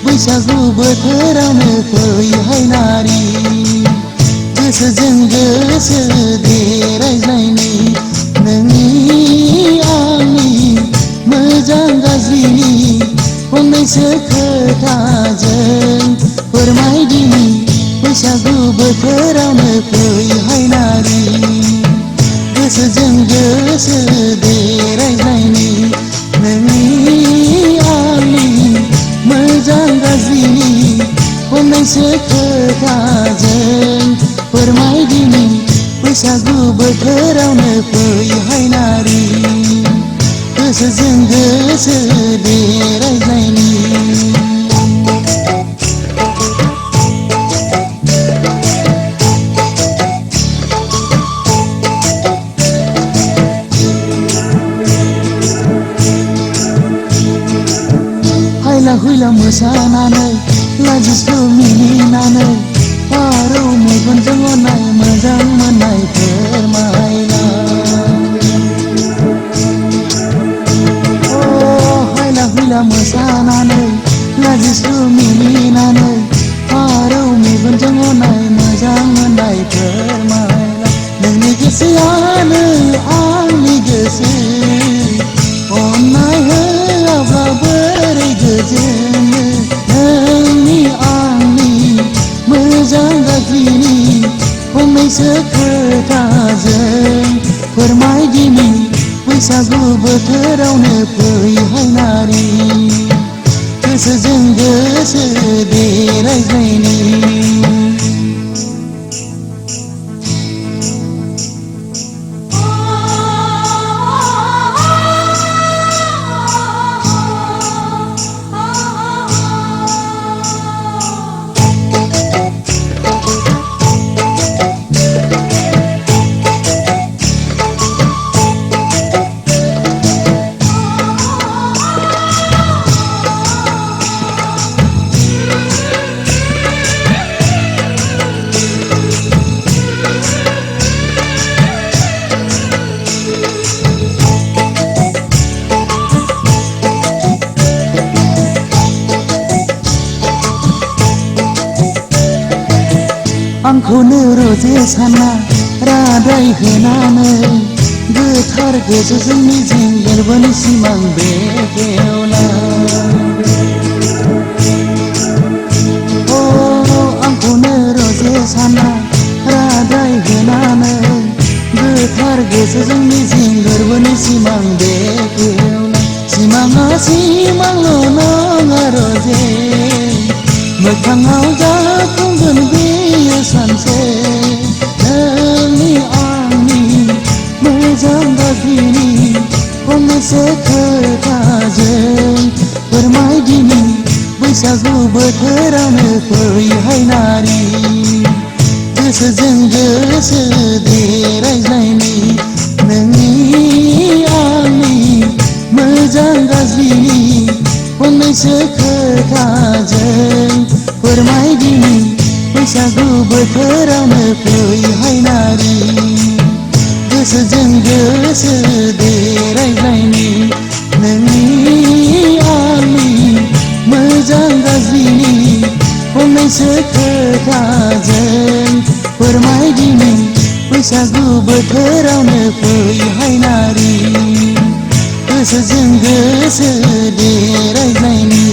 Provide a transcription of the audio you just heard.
बैसागु बोथोरावनो फैहाय नारि गोसोजों गोसो देरायज्लायनि नोंनि आंनि मोजां गाज्रिनि फंनैसो खोथाजों फोरमायदिनि बैसागु बोथोरावनो फैहाय नारि गोसोजों गोसो देरायज्लायनि नोंनि आंनि मोजां गाज्रिनि फंनैसो खोथाजों फोरमायदिनि बैसागु बोथोरावनो फैहाय नारि गोसोजों गोसो देरायज्लायनि हायला हुइला मोसानानै लाजिस्लु मिनिनानै फारौ मेगनजों अनाय मोजां मोननाय फोरमायला हायला हुइला मोसानानै लाजिस्लु मिनिनानै फारौ मेगनजों अनाय मोजां मोननाय फोरमायला नोंनि गोसोआनो आंनि गोसो अननाय होआब्ला बोरै गोजोनो नोंनि आंनि मोजां गाज्रिनि फंनैसो खोथाजों फोरमायदिनि बैसागु बोथोरावनो फैहाय नारि गोसोजों गोसो देरायज्लायनि आंखौनो रोजे साना रादाय होनानै गोथार गोसोजों मिजिं एरबोनि सिमां बेखेवला आंखौनो रोजे साना रादाय होनानै गोथार गोसोजों मिजिं एरबोनि सिमां बेखेवला सिमाङा सिमांल' नङा रोजे मोगथाङाव जाफुंगोन बेयो सानसे नोंनि आंनि मोजां गाज्रिनि फंनैसो खोथाजों फोरमायदिनि बैसागु बोथोरावनो फैहाय नारि गोसोजों गोसो देरायज्लायनि नोंनि आंनि मोजां गाज्रिनि फंनैसो खोथाजों फोरमायदिनि बैसागु बोथोरावनो फैहाय नारि गोसोजों गोसो देरायज्लायनि नोंनि आंनि मोजां गाज्रिनि फंनैसो खोथाजों फोरमायदिनि बैसागु बोथोरावनो फैहाय नारि गोसोजों गोसो देरायज्लायनि